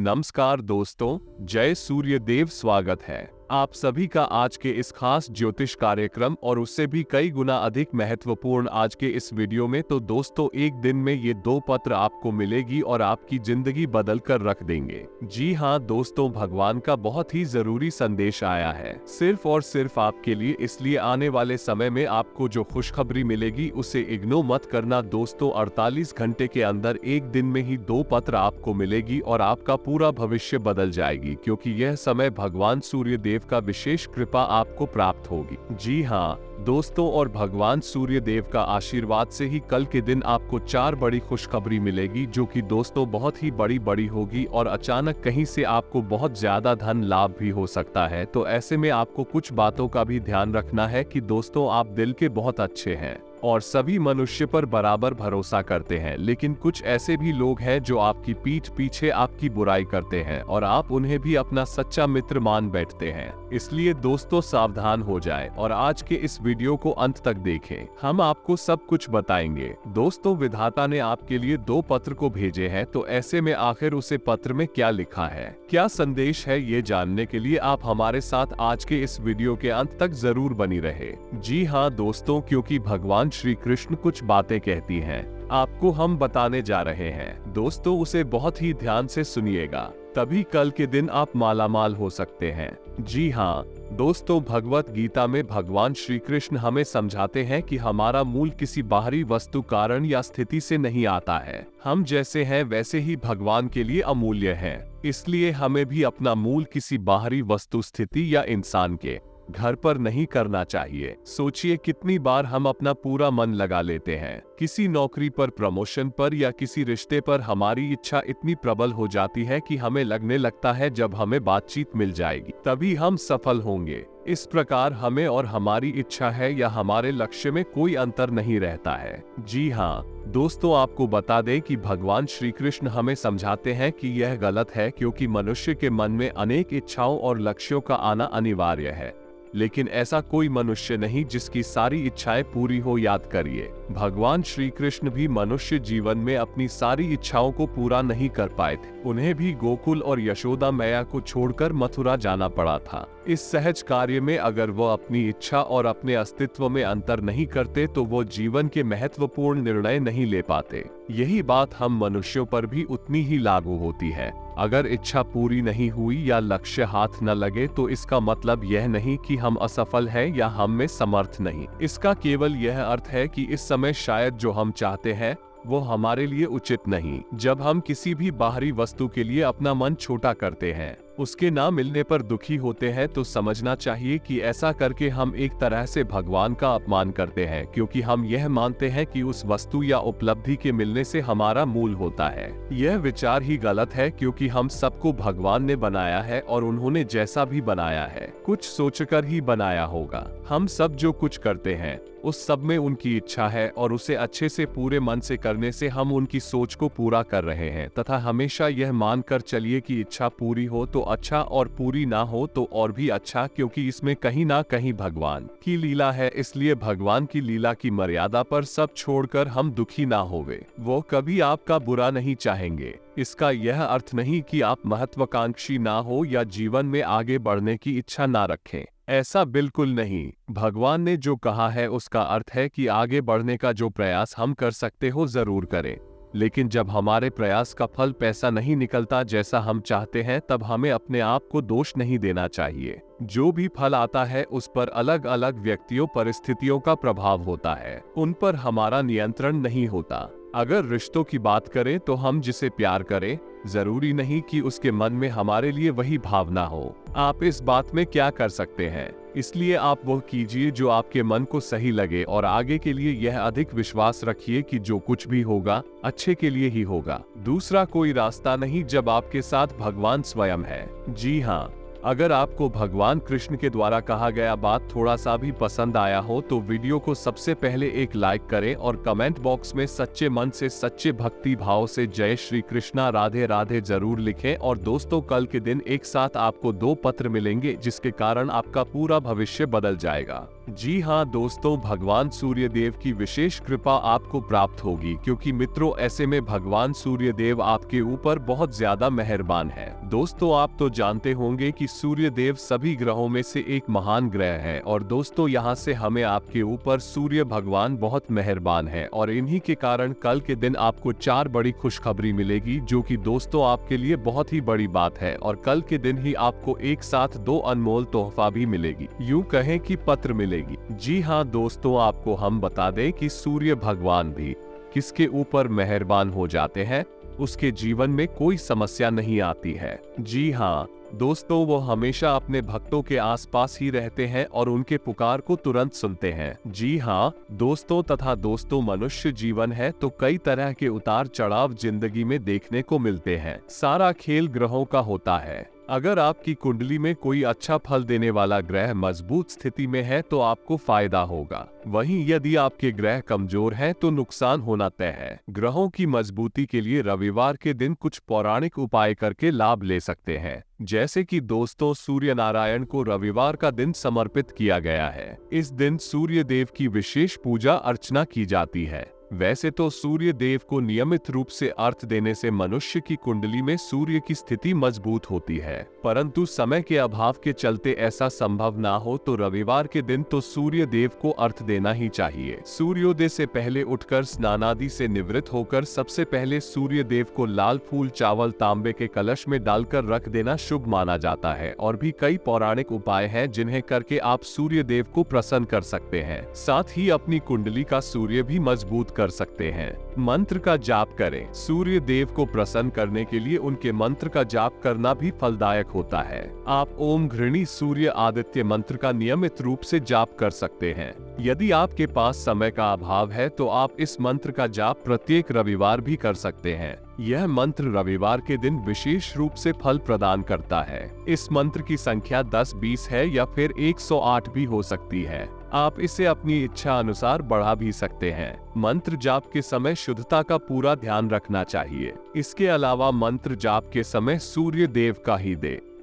नमस्कार दोस्तों, जय सूर्य देव। स्वागत है आप सभी का आज के इस खास ज्योतिष कार्यक्रम और उससे भी कई गुना अधिक महत्वपूर्ण आज के इस वीडियो में। तो दोस्तों, एक दिन में ये 2 पत्र आपको मिलेगी और आपकी जिंदगी बदल कर रख देंगे। जी हाँ दोस्तों, भगवान का बहुत ही जरूरी संदेश आया है सिर्फ और सिर्फ आपके लिए। इसलिए आने वाले समय में आपको जो खुशखबरी मिलेगी उसे इग्नोर मत करना दोस्तों। 48 घंटे के अंदर एक दिन में ही 2 पत्र आपको मिलेगी और आपका पूरा भविष्य बदल जाएगी, क्योंकि यह समय भगवान सूर्य देव का विशेष कृपा आपको प्राप्त होगी। जी हाँ दोस्तों, और भगवान सूर्य देव का आशीर्वाद से ही कल के दिन आपको 4 बड़ी खुशखबरी मिलेगी, जो कि दोस्तों बहुत ही बड़ी होगी और अचानक कहीं से आपको बहुत ज्यादा धन लाभ भी हो सकता है। तो ऐसे में आपको कुछ बातों का भी ध्यान रखना है कि दोस्तों, आप दिल के बहुत अच्छे हैं और सभी मनुष्य पर बराबर भरोसा करते हैं, लेकिन कुछ ऐसे भी लोग हैं जो आपकी पीठ पीछे आपकी बुराई करते हैं और आप उन्हें भी अपना सच्चा मित्र मान बैठते हैं। इसलिए दोस्तों, सावधान हो जाएं और आज के इस वीडियो को अंत तक देखें। हम आपको सब कुछ बताएंगे। दोस्तों, विधाता ने आपके लिए 2 पत्र को भेजे हैं, तो ऐसे में आखिर उसे पत्र में क्या लिखा है, क्या संदेश है, ये जानने के लिए आप हमारे साथ आज के इस वीडियो के अंत तक जरूर बनी रहे। जी हाँ दोस्तों, क्योंकि भगवान श्री कृष्ण कुछ बातें कहती हैं, आपको हम बताने जा रहे हैं। दोस्तों, उसे बहुत ही ध्यान से सुनिएगा, तभी कल के दिन आप मालामाल हो सकते हैं। जी हाँ दोस्तों, भगवत गीता में भगवान श्री कृष्ण हमें समझाते हैं कि हमारा मूल किसी बाहरी वस्तु, कारण या स्थिति से नहीं आता है। हम जैसे हैं वैसे ही भगवान के लिए अमूल्य हैं। इसलिए हमें भी अपना मूल किसी बाहरी वस्तु, स्थिति या इंसान के घर पर नहीं करना चाहिए। सोचिए, कितनी बार हम अपना पूरा मन लगा लेते हैं किसी नौकरी पर, प्रमोशन पर या किसी रिश्ते पर। हमारी इच्छा इतनी प्रबल हो जाती है कि हमें लगने लगता है जब हमें बातचीत मिल जाएगी तभी हम सफल होंगे। इस प्रकार हमें और हमारी इच्छा है या हमारे लक्ष्य में कोई अंतर नहीं रहता है। जी हाँ दोस्तों, आपको बता दें कि भगवान श्री कृष्ण हमें समझाते हैं कि यह गलत है, क्योंकि मनुष्य के मन में अनेक इच्छाओं और लक्ष्यों का आना अनिवार्य है, लेकिन ऐसा कोई मनुष्य नहीं जिसकी सारी इच्छाएं पूरी हो। याद करिए, भगवान श्री कृष्ण भी मनुष्य जीवन में अपनी सारी इच्छाओं को पूरा नहीं कर पाए थे। उन्हें भी गोकुल और यशोदा मैया को छोड़कर मथुरा जाना पड़ा था। इस सहज कार्य में अगर वो अपनी इच्छा और अपने अस्तित्व में अंतर नहीं करते तो वो जीवन के महत्वपूर्ण निर्णय नहीं ले पाते। यही बात हम मनुष्यों पर भी उतनी ही लागू होती है। अगर इच्छा पूरी नहीं हुई या लक्ष्य हाथ न लगे तो इसका मतलब यह नहीं कि हम असफल हैं या हम में समर्थ नहीं। इसका केवल यह अर्थ है कि इस समय शायद जो हम चाहते हैं वो हमारे लिए उचित नहीं। जब हम किसी भी बाहरी वस्तु के लिए अपना मन छोटा करते हैं, उसके ना मिलने पर दुखी होते हैं, तो समझना चाहिए कि ऐसा करके हम एक तरह से भगवान का अपमान करते हैं, क्योंकि हम यह मानते हैं कि उस वस्तु या उपलब्धि के मिलने से हमारा मूल होता है। यह विचार ही गलत है, क्योंकि हम सबको भगवान ने बनाया है और उन्होंने जैसा भी बनाया है कुछ सोचकर ही बनाया होगा। हम सब जो कुछ करते हैं उस सब में उनकी इच्छा है और उसे अच्छे से पूरे मन से करने से हम उनकी सोच को पूरा कर रहे हैं। तथा हमेशा यह मानकर चलिए कि इच्छा पूरी हो तो अच्छा और पूरी ना हो तो और भी अच्छा, क्योंकि इसमें कहीं ना कहीं भगवान की लीला है। इसलिए भगवान की लीला की मर्यादा पर सब छोड़कर हम दुखी ना होवे। वो कभी आपका बुरा नहीं चाहेंगे। इसका यह अर्थ नहीं कि आप महत्वाकांक्षी ना हो या जीवन में आगे बढ़ने की इच्छा ना रखें। ऐसा बिल्कुल नहीं। भगवान ने जो कहा है उसका अर्थ है कि आगे बढ़ने का जो प्रयास हम कर सकते हो जरूर करें, लेकिन जब हमारे प्रयास का फल पैसा नहीं निकलता जैसा हम चाहते हैं, तब हमें अपने आप को दोष नहीं देना चाहिए। जो भी फल आता है उस पर अलग अलग व्यक्तियों, परिस्थितियों का प्रभाव होता है, उन पर हमारा नियंत्रण नहीं होता। अगर रिश्तों की बात करें तो हम जिसे प्यार करें, जरूरी नहीं कि उसके मन में हमारे लिए वही भावना हो। आप इस बात में क्या कर सकते हैं, इसलिए आप वो कीजिए जो आपके मन को सही लगे और आगे के लिए यह अधिक विश्वास रखिए कि जो कुछ भी होगा अच्छे के लिए ही होगा। दूसरा कोई रास्ता नहीं जब आपके साथ भगवान स्वयं है। जी हाँ अगर आपको भगवान कृष्ण के द्वारा कहा गया बात थोड़ा सा भी पसंद आया हो तो वीडियो को सबसे पहले एक लाइक करें और कमेंट बॉक्स में सच्चे मन से सच्चे भक्ति भाव से जय श्री कृष्णा राधे राधे जरूर लिखें। और दोस्तों, कल के दिन एक साथ आपको 2 पत्र मिलेंगे जिसके कारण आपका पूरा भविष्य बदल जाएगा। जी हाँ दोस्तों, भगवान सूर्य देव की विशेष कृपा आपको प्राप्त होगी, क्योंकि मित्रों ऐसे में भगवान सूर्य देव आपके ऊपर बहुत ज्यादा मेहरबान है। दोस्तों, आप तो जानते होंगे कि सूर्य देव सभी ग्रहों में से एक महान ग्रह है। और दोस्तों, यहाँ से हमें आपके ऊपर सूर्य भगवान बहुत मेहरबान है और इन्हीं के कारण कल के दिन आपको 4 बड़ी खुशखबरी मिलेगी, जो कि दोस्तों आपके लिए बहुत ही बड़ी बात है। और कल के दिन ही आपको एक साथ 2 अनमोल तोहफा भी मिलेगी, यूं कहें कि पत्र मिलेगी। जी हाँ दोस्तों, आपको हम बता दें कि सूर्य भगवान भी किसके ऊपर मेहरबान हो जाते हैं, उसके जीवन में कोई समस्या नहीं आती है। जी हाँ दोस्तों, वो हमेशा अपने भक्तों के आसपास ही रहते हैं और उनके पुकार को तुरंत सुनते हैं। जी हाँ दोस्तों, मनुष्य जीवन है तो कई तरह के उतार चढ़ाव जिंदगी में देखने को मिलते हैं। सारा खेल ग्रहों का होता है। अगर आपकी कुंडली में कोई अच्छा फल देने वाला ग्रह मजबूत स्थिति में है तो आपको फायदा होगा, वहीं यदि आपके ग्रह कमजोर हैं तो नुकसान होना तय है। ग्रहों की मजबूती के लिए रविवार के दिन कुछ पौराणिक उपाय करके लाभ ले सकते हैं। जैसे कि दोस्तों, सूर्य नारायण को रविवार का दिन समर्पित किया गया है। इस दिन सूर्य देव की विशेष पूजा अर्चना की जाती है। वैसे तो सूर्य देव को नियमित रूप से अर्घ देने से मनुष्य की कुंडली में सूर्य की स्थिति मजबूत होती है, परंतु समय के अभाव के चलते ऐसा संभव ना हो तो रविवार के दिन तो सूर्य देव को अर्घ देना ही चाहिए। सूर्योदय से पहले उठकर स्नान आदि से निवृत्त होकर सबसे पहले सूर्य देव को लाल फूल चावल तांबे के कलश में डालकर रख देना शुभ माना जाता है। और भी कई पौराणिक उपाय हैं जिन्हें करके आप सूर्य देव को प्रसन्न कर सकते हैं, साथ ही अपनी कुंडली का सूर्य भी मजबूत कर सकते हैं। मंत्र का जाप करें। सूर्य देव को प्रसन्न करने के लिए उनके मंत्र का जाप करना भी फलदायक होता है। आप ओम घृणी सूर्य आदित्य मंत्र का नियमित रूप से जाप कर सकते हैं। यदि आपके पास समय का अभाव है तो आप इस मंत्र का जाप प्रत्येक रविवार भी कर सकते हैं। यह मंत्र रविवार के दिन विशेष रूप से फल प्रदान करता है। इस मंत्र की संख्या 10, 20 है या फिर 108 भी हो सकती है। आप इसे अपनी इच्छा अनुसार बढ़ा भी सकते हैं। मंत्र जाप के समय शुद्धता का पूरा ध्यान रखना चाहिए। इसके अलावा मंत्र जाप के समय सूर्य देव का ही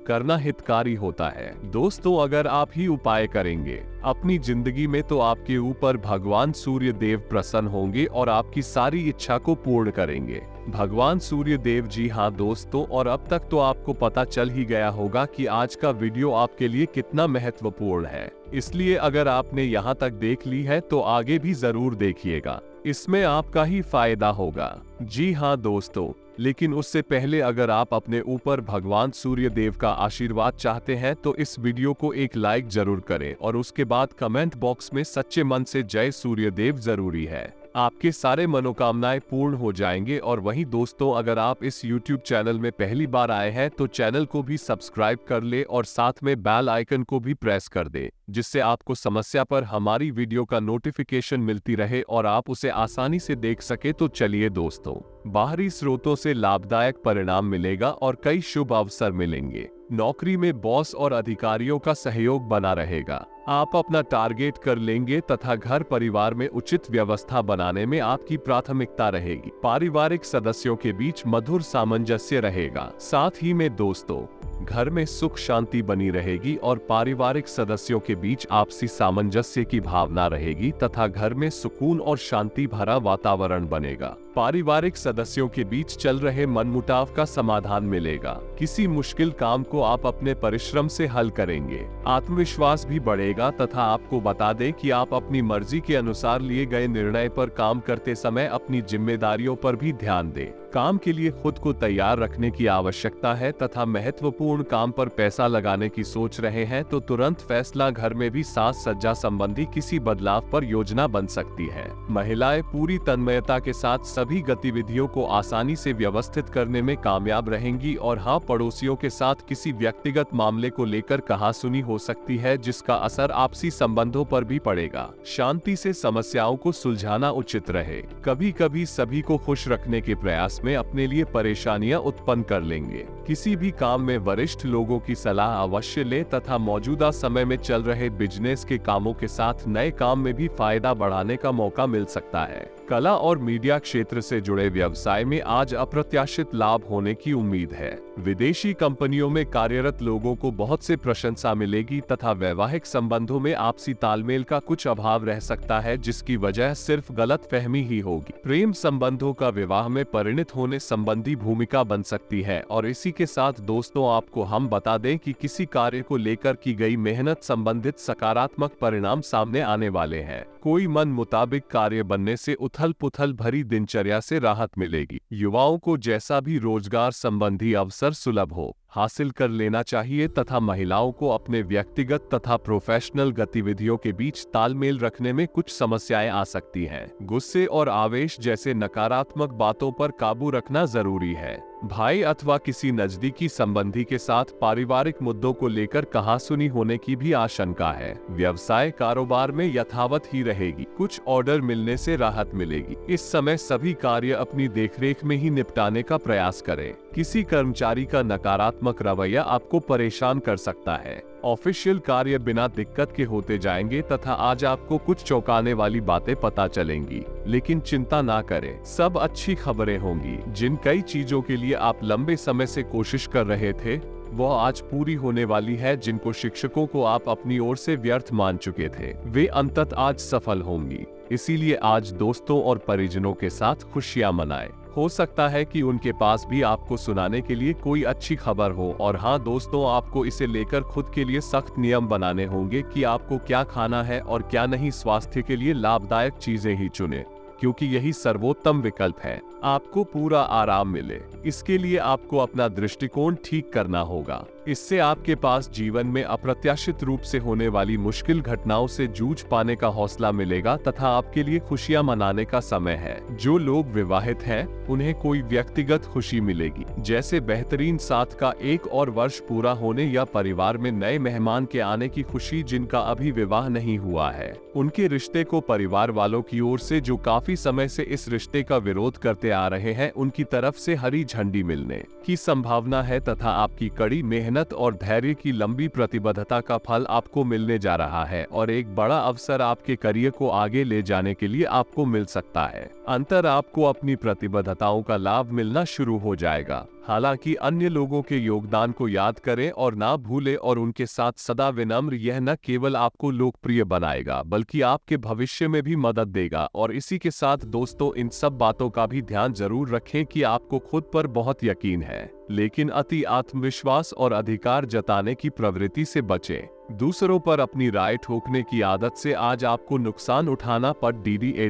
करना हितकारी होता है। दोस्तों, अगर आप ही उपाय करेंगे अपनी जिंदगी में तो आपके ऊपर भगवान सूर्य देव प्रसन्न होंगे और आपकी सारी इच्छा को पूर्ण करेंगे। भगवान सूर्य देव। जी हाँ दोस्तों, और अब तक तो आपको पता चल ही गया होगा कि आज का वीडियो आपके लिए कितना महत्वपूर्ण है, इसलिए अगर आपने यहाँ तक देख ली है तो आगे भी जरूर देखिएगा, इसमें आपका ही फायदा होगा। जी हाँ दोस्तों, लेकिन उससे पहले अगर आप अपने ऊपर भगवान सूर्य देव का आशीर्वाद चाहते हैं तो इस वीडियो को एक लाइक जरूर करें और उसके बाद कमेंट बॉक्स में सच्चे मन से जय सूर्य देव जरूरी है। आपके सारे मनोकामनाएं पूर्ण हो जाएंगे। और वहीं दोस्तों, अगर आप इस YouTube चैनल में पहली बार आए हैं तो चैनल को भी सब्सक्राइब कर ले और साथ में बेल आइकन को भी प्रेस कर दे, जिससे आपको समस्या पर हमारी वीडियो का नोटिफिकेशन मिलती रहे और आप उसे आसानी से देख सके। तो चलिए दोस्तों, बाहरी स्रोतों से लाभदायक परिणाम मिलेगा और कई शुभ अवसर मिलेंगे। नौकरी में बॉस और अधिकारियों का सहयोग बना रहेगा। आप अपना टारगेट कर लेंगे तथा घर परिवार में उचित व्यवस्था बनाने में आपकी प्राथमिकता रहेगी। पारिवारिक सदस्यों के बीच मधुर सामंजस्य रहेगा। साथ ही में दोस्तों, घर में सुख शांति बनी रहेगी और पारिवारिक सदस्यों के बीच आपसी सामंजस्य की भावना रहेगी तथा घर में सुकून और शांति भरा वातावरण बनेगा। पारिवारिक सदस्यों के बीच चल रहे मनमुटाव का समाधान मिलेगा। किसी मुश्किल काम को आप अपने परिश्रम से हल करेंगे। आत्मविश्वास भी बढ़ेगा तथा आपको बता दें कि आप अपनी मर्जी के अनुसार लिए गए निर्णय पर काम करते समय अपनी जिम्मेदारियों पर भी ध्यान दें। काम के लिए खुद को तैयार रखने की आवश्यकता है तथा महत्वपूर्ण काम पर पैसा लगाने की सोच रहे हैं तो तुरंत फैसला। घर में भी साज सज्जा संबंधी किसी बदलाव पर योजना बन सकती है। महिलाएं पूरी तन्मयता के साथ सभी गतिविधियों को आसानी से व्यवस्थित करने में कामयाब रहेंगी। और हाँ, पड़ोसियों के साथ किसी व्यक्तिगत मामले को लेकर कहासुनी हो सकती है, जिसका असर आपसी संबंधों पर भी पड़ेगा। शांति से समस्याओं को सुलझाना उचित रहे। कभी कभी सभी को खुश रखने के प्रयास में अपने लिए परेशानियां उत्पन्न कर लेंगे। किसी भी काम में वरिष्ठ लोगों की सलाह अवश्य लें तथा मौजूदा समय में चल रहे बिजनेस के कामों के साथ नए काम में भी फायदा बढ़ाने का मौका मिल सकता है। कला और मीडिया क्षेत्र से जुड़े व्यवसाय में आज अप्रत्याशित लाभ होने की उम्मीद है। विदेशी कंपनियों में कार्यरत लोगों को बहुत से प्रशंसा मिलेगी तथा वैवाहिक संबंधों में आपसी तालमेल का कुछ अभाव रह सकता है, जिसकी वजह सिर्फ गलतफहमी ही होगी। प्रेम संबंधों का विवाह में परिणत होने संबंधी भूमिका बन सकती है। और इसी के साथ दोस्तों, आपको हम बता दें कि किसी कार्य को लेकर की गई मेहनत संबंधित सकारात्मक परिणाम सामने आने वाले हैं। कोई मन मुताबिक कार्य बनने से उथल पुथल भरी दिनचर्या से राहत मिलेगी। युवाओं को जैसा भी रोजगार संबंधी अवसर सुलभ हो हासिल कर लेना चाहिए तथा महिलाओं को अपने व्यक्तिगत तथा प्रोफेशनल गतिविधियों के बीच तालमेल रखने में कुछ समस्याएं आ सकती हैं। गुस्से और आवेश जैसे नकारात्मक बातों पर काबू रखना जरूरी है। भाई अथवा किसी नजदीकी संबंधी के साथ पारिवारिक मुद्दों को लेकर कहासुनी होने की भी आशंका है। व्यवसाय कारोबार में यथावत ही रहेगी, कुछ ऑर्डर मिलने से राहत मिलेगी। इस समय सभी कार्य अपनी देखरेख में ही निपटाने का प्रयास करें। किसी कर्मचारी का नकारात्मक रवैया आपको परेशान कर सकता है। ऑफिशियल कार्य बिना दिक्कत के होते जाएंगे तथा आज आपको कुछ चौंकाने वाली बातें पता चलेंगी, लेकिन चिंता ना करें, सब अच्छी खबरें होंगी। जिन कई चीजों के लिए आप लंबे समय से कोशिश कर रहे थे वह आज पूरी होने वाली है। जिनको शिक्षकों को आप अपनी ओर से व्यर्थ मान चुके थे वे अंततः आज सफल होंगी। इसीलिए आज दोस्तों और परिजनों के साथ खुशियां मनाएं। हो सकता है कि उनके पास भी आपको सुनाने के लिए कोई अच्छी खबर हो। और हाँ दोस्तों, आपको इसे लेकर खुद के लिए सख्त नियम बनाने होंगे कि आपको क्या खाना है और क्या नहीं। स्वास्थ्य के लिए लाभदायक चीजें ही चुनें, क्योंकि यही सर्वोत्तम विकल्प है। आपको पूरा आराम मिले, इसके लिए आपको अपना दृष्टिकोण ठीक करना होगा। इससे आपके पास जीवन में अप्रत्याशित रूप से होने वाली मुश्किल घटनाओं से जूझ पाने का हौसला मिलेगा तथा आपके लिए खुशियां मनाने का समय है। जो लोग विवाहित हैं उन्हें कोई व्यक्तिगत खुशी मिलेगी, जैसे बेहतरीन साथ का 1 और वर्ष पूरा होने या परिवार में नए मेहमान के आने की खुशी। जिनका अभी विवाह नहीं हुआ है उनके रिश्ते को परिवार वालों की ओर से, जो काफी समय से इस रिश्ते का विरोध करते आ रहे हैं, उनकी तरफ से हरी झंडी मिलने की संभावना है तथा आपकी कड़ी मेहनत और धैर्य की लंबी प्रतिबद्धता का फल आपको मिलने जा रहा है। और एक बड़ा अवसर आपके करियर को आगे ले जाने के लिए आपको मिल सकता है। अंतर आपको अपनी प्रतिबद्धताओं का लाभ मिलना शुरू हो जाएगा। हालांकि अन्य लोगों के योगदान को याद करें और ना भूलें और उनके साथ सदा विनम्र। यह न केवल आपको लोकप्रिय बनाएगा बल्कि आपके भविष्य में भी मदद देगा। और इसी के साथ दोस्तों, इन सब बातों का भी ध्यान जरूर रखें कि आपको खुद पर बहुत यकीन है, लेकिन अति आत्मविश्वास और अधिकार जताने की प्रवृत्ति से बचें। दूसरों पर अपनी राय ठोकने की आदत से आज आपको नुकसान उठाना पड़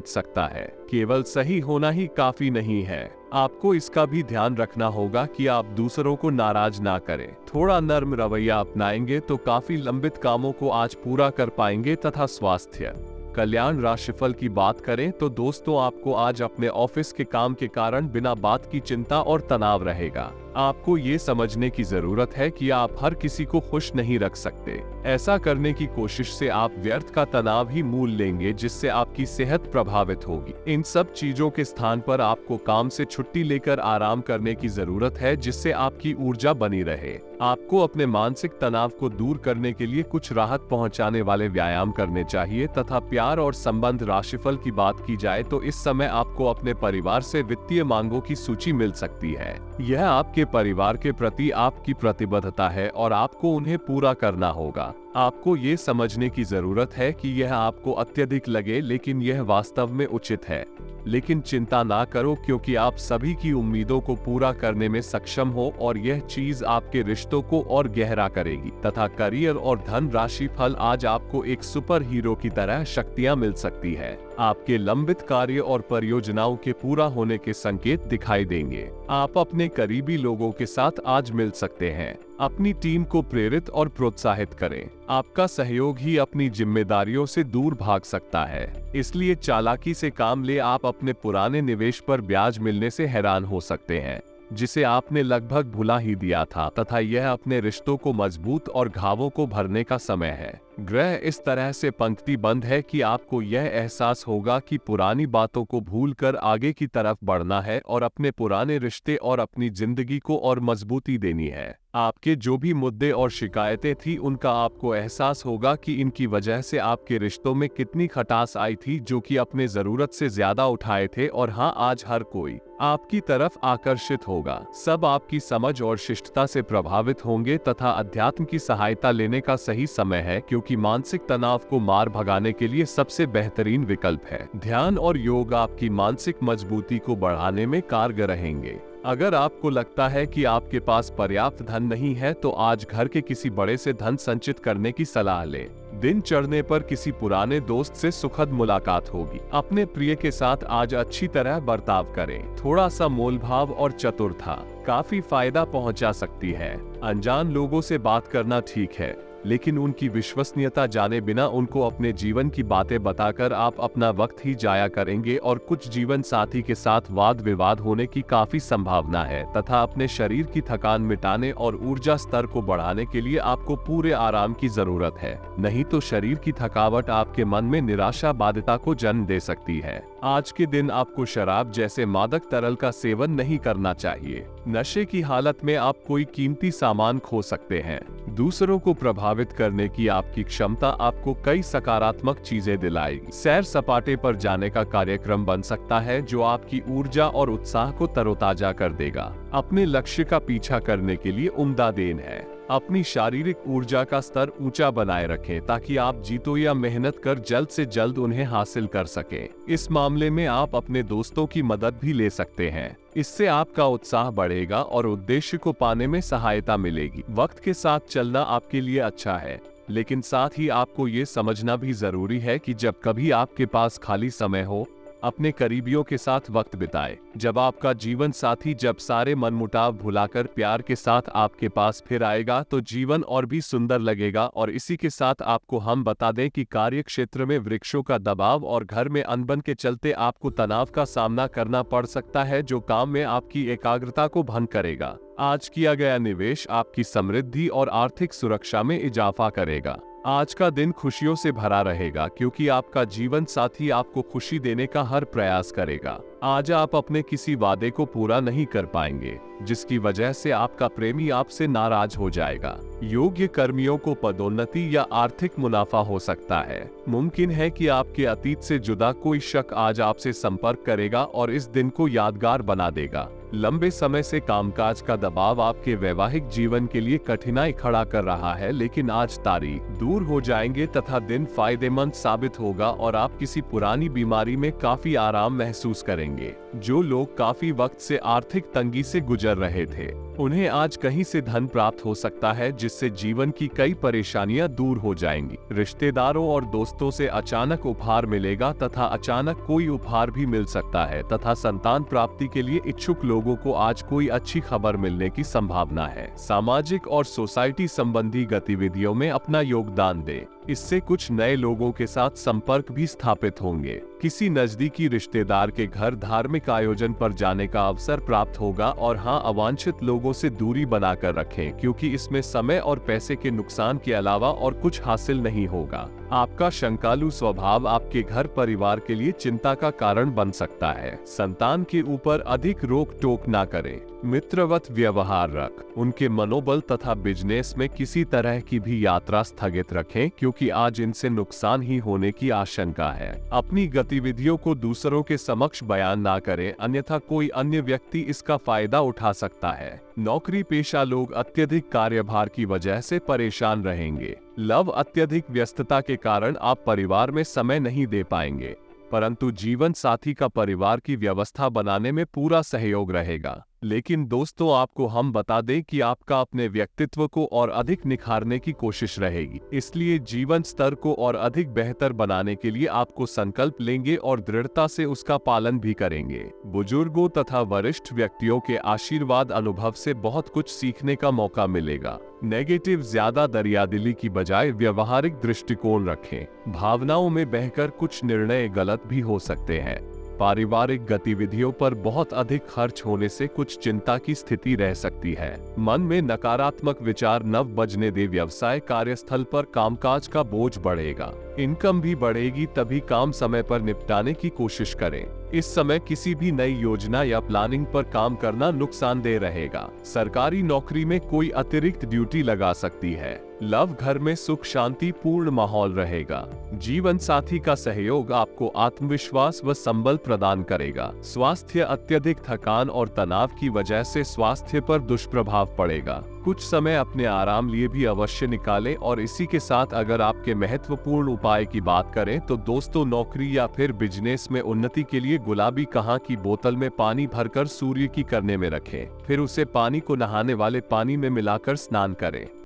सकता है। केवल सही होना ही काफी नहीं है, आपको इसका भी ध्यान रखना होगा कि आप दूसरों को नाराज ना करें। थोड़ा नर्म रवैया अपनाएंगे तो काफी लंबित कामों को आज पूरा कर पाएंगे। तथा स्वास्थ्य कल्याण राशिफल की बात करें तो दोस्तों, आपको आज अपने ऑफिस के काम के कारण बिना बात की चिंता और तनाव रहेगा। आपको ये समझने की जरूरत है कि आप हर किसी को खुश नहीं रख सकते। ऐसा करने की कोशिश से आप व्यर्थ का तनाव ही मूल लेंगे, जिससे आपकी सेहत प्रभावित होगी। इन सब चीजों के स्थान पर आपको काम से छुट्टी लेकर आराम करने की जरूरत है, जिससे आपकी ऊर्जा बनी रहे। आपको अपने मानसिक तनाव को दूर करने के लिए कुछ राहत पहुंचाने वाले व्यायाम करने चाहिए। तथा प्यार और संबंध राशिफल की बात की जाए तो इस समय आपको अपने परिवार से वित्तीय मांगों की सूची मिल सकती है। यह आपके परिवार के प्रति आपकी प्रतिबद्धता है और आपको उन्हें पूरा करना होगा। आपको ये समझने की जरूरत है कि यह आपको अत्यधिक लगे, लेकिन यह वास्तव में उचित है। लेकिन चिंता ना करो, क्योंकि आप सभी की उम्मीदों को पूरा करने में सक्षम हो और यह चीज आपके रिश्तों को और गहरा करेगी। तथा करियर और धन राशि फल आज आपको एक सुपर हीरो की तरह शक्तियां मिल सकती है। आपके लंबित कार्य और परियोजनाओं के पूरा होने के संकेत दिखाई देंगे। आप अपने करीबी लोगों के साथ आज मिल सकते हैं। अपनी टीम को प्रेरित और प्रोत्साहित करें। आपका सहयोग ही अपनी जिम्मेदारियों से दूर भाग सकता है, इसलिए चालाकी से काम ले। आप अपने पुराने निवेश पर ब्याज मिलने से हैरान हो सकते हैं, जिसे आपने लगभग भुला ही दिया था। तथा यह अपने रिश्तों को मजबूत और घावों को भरने का समय है। ग्रह इस तरह से पंक्तिबंद है कि आपको यह एहसास होगा कि पुरानी बातों को भूलकर आगे की तरफ बढ़ना है और अपने पुराने रिश्ते और अपनी जिंदगी को और मजबूती देनी है। आपके जो भी मुद्दे और शिकायतें थी उनका आपको एहसास होगा कि इनकी वजह से आपके रिश्तों में कितनी खटास आई थी, जो कि अपने जरूरत से ज्यादा उठाए थे। और हाँ, आज हर कोई आपकी तरफ आकर्षित होगा। सब आपकी समझ और शिष्टता से प्रभावित होंगे तथा अध्यात्म की सहायता लेने का सही समय है, क्योंकि मानसिक तनाव को मार भगाने के लिए सबसे बेहतरीन विकल्प है। ध्यान और योग आपकी मानसिक मजबूती को बढ़ाने में कारगर रहेंगे। अगर आपको लगता है कि आपके पास पर्याप्त धन नहीं है तो आज घर के किसी बड़े से धन संचित करने की सलाह लें। दिन चढ़ने पर किसी पुराने दोस्त से सुखद मुलाकात होगी। अपने प्रिय के साथ आज अच्छी तरह बर्ताव करें। थोड़ा सा मोलभाव और चतुरता काफी फायदा पहुंचा सकती है। अनजान लोगों से बात करना ठीक है, लेकिन उनकी विश्वसनीयता जाने बिना उनको अपने जीवन की बातें बताकर आप अपना वक्त ही जाया करेंगे और कुछ जीवन साथी के साथ वाद विवाद होने की काफी संभावना है तथा अपने शरीर की थकान मिटाने और ऊर्जा स्तर को बढ़ाने के लिए आपको पूरे आराम की जरूरत है। नहीं तो शरीर की थकावट आपके मन में निराशा बाध्यता को जन्म दे सकती है। आज के दिन आपको शराब जैसे मादक तरल का सेवन नहीं करना चाहिए। नशे की हालत में आप कोई कीमती सामान खो सकते हैं। दूसरों को प्रभावित करने की आपकी क्षमता आपको कई सकारात्मक चीजें दिलाएगी। सैर सपाटे पर जाने का कार्यक्रम बन सकता है, जो आपकी ऊर्जा और उत्साह को तरोताजा कर देगा। अपने लक्ष्य का पीछा करने के लिए उम्दा दिन है। अपनी शारीरिक ऊर्जा का स्तर ऊंचा बनाए रखें ताकि आप जीतो या मेहनत कर जल्द से जल्द उन्हें हासिल कर सकें। इस मामले में आप अपने दोस्तों की मदद भी ले सकते हैं। इससे आपका उत्साह बढ़ेगा और उद्देश्य को पाने में सहायता मिलेगी। वक्त के साथ चलना आपके लिए अच्छा है, लेकिन साथ ही आपको ये समझना भी जरूरी है कि जब कभी आपके पास खाली समय हो, अपने करीबियों के साथ वक्त बिताए। जब आपका जीवन साथी जब सारे मनमुटाव भुलाकर प्यार के साथ आपके पास फिर आएगा तो जीवन और भी सुंदर लगेगा। और इसी के साथ आपको हम बता दें कि कार्य क्षेत्र में वृक्षों का दबाव और घर में अनबन के चलते आपको तनाव का सामना करना पड़ सकता है, जो काम में आपकी एकाग्रता को भंग करेगा। आज किया गया निवेश आपकी समृद्धि और आर्थिक सुरक्षा में इजाफा करेगा। आज का दिन खुशियों से भरा रहेगा, क्योंकि आपका जीवन साथी आपको खुशी देने का हर प्रयास करेगा। आज आप अपने किसी वादे को पूरा नहीं कर पाएंगे, जिसकी वजह से आपका प्रेमी आपसे नाराज हो जाएगा। योग्य कर्मियों को पदोन्नति या आर्थिक मुनाफा हो सकता है। मुमकिन है कि आपके अतीत से जुदा कोई शख्स आज आपसे संपर्क करेगा और इस दिन को यादगार बना देगा। लंबे समय से कामकाज का दबाव आपके वैवाहिक जीवन के लिए कठिनाई खड़ा कर रहा है, लेकिन आज तारीख दूर हो जाएंगे तथा दिन फायदेमंद साबित होगा और आप किसी पुरानी बीमारी में काफी आराम महसूस करेंगे। जो लोग काफी वक्त से आर्थिक तंगी से गुजर रहे थे, उन्हें आज कहीं से धन प्राप्त हो सकता है, जिससे जीवन की कई परेशानियां दूर हो जाएंगी। रिश्तेदारों और दोस्तों से अचानक उपहार मिलेगा तथा अचानक कोई उपहार भी मिल सकता है तथा संतान प्राप्ति के लिए इच्छुक लोगों को आज कोई अच्छी खबर मिलने की संभावना है। सामाजिक और सोसाइटी संबंधी गतिविधियों में अपना योगदान दें। इससे कुछ नए लोगों के साथ संपर्क भी स्थापित होंगे। किसी नजदीकी रिश्तेदार के घर धार्मिक आयोजन पर जाने का अवसर प्राप्त होगा। और हाँ, अवांछित लोगों से दूरी बनाकर रखें, क्योंकि इसमें समय और पैसे के नुकसान के अलावा और कुछ हासिल नहीं होगा। आपका शंकालु स्वभाव आपके घर परिवार के लिए चिंता का कारण बन सकता है। संतान के ऊपर अधिक रोक टोक ना करें। मित्रवत व्यवहार रख। उनके मनोबल तथा बिजनेस में किसी तरह की भी यात्रा स्थगित रखें, क्योंकि आज इनसे नुकसान ही होने की आशंका है। अपनी गतिविधियों को दूसरों के समक्ष बयान ना करें, अन्यथा कोई अन्य व्यक्ति इसका फायदा उठा सकता है। नौकरी पेशा लोग अत्यधिक कार्यभार की वजह से परेशान रहेंगे। लव अत्यधिक व्यस्तता के कारण आप परिवार में समय नहीं दे पाएंगे, परंतु जीवन साथी का परिवार की व्यवस्था बनाने में पूरा सहयोग रहेगा। लेकिन दोस्तों, आपको हम बता दें कि आपका अपने व्यक्तित्व को और अधिक निखारने की कोशिश रहेगी। इसलिए जीवन स्तर को और अधिक बेहतर बनाने के लिए आपको संकल्प लेंगे और दृढ़ता से उसका पालन भी करेंगे। बुजुर्गों तथा वरिष्ठ व्यक्तियों के आशीर्वाद अनुभव से बहुत कुछ सीखने का मौका मिलेगा। नेगेटिव ज्यादा दरियादिली की बजाय व्यवहारिक दृष्टिकोण रखें। भावनाओं में बहकर कुछ निर्णय गलत भी हो सकते हैं। पारिवारिक गतिविधियों पर बहुत अधिक खर्च होने से कुछ चिंता की स्थिति रह सकती है। मन में नकारात्मक विचार न बजने दे। व्यवसाय कार्यस्थल पर कामकाज का बोझ बढ़ेगा, इनकम भी बढ़ेगी, तभी काम समय पर निपटाने की कोशिश करें। इस समय किसी भी नई योजना या प्लानिंग पर काम करना नुकसानदेह रहेगा। सरकारी नौकरी में कोई अतिरिक्त ड्यूटी लगा सकती है। लव घर में सुख शांति पूर्ण माहौल रहेगा। जीवन साथी का सहयोग आपको आत्मविश्वास व संबल प्रदान करेगा। स्वास्थ्य अत्यधिक थकान और तनाव की वजह से स्वास्थ्य पर दुष्प्रभाव पड़ेगा। कुछ समय अपने आराम लिए भी अवश्य निकालें। और इसी के साथ अगर आपके महत्वपूर्ण उपाय की बात करें तो दोस्तों, नौकरी या फिर बिजनेस में उन्नति के लिए गुलाबी कहाँ की बोतल में पानी भरकर सूर्य की करने में रखें, फिर उसे पानी को नहाने वाले पानी में मिलाकर स्नान करें।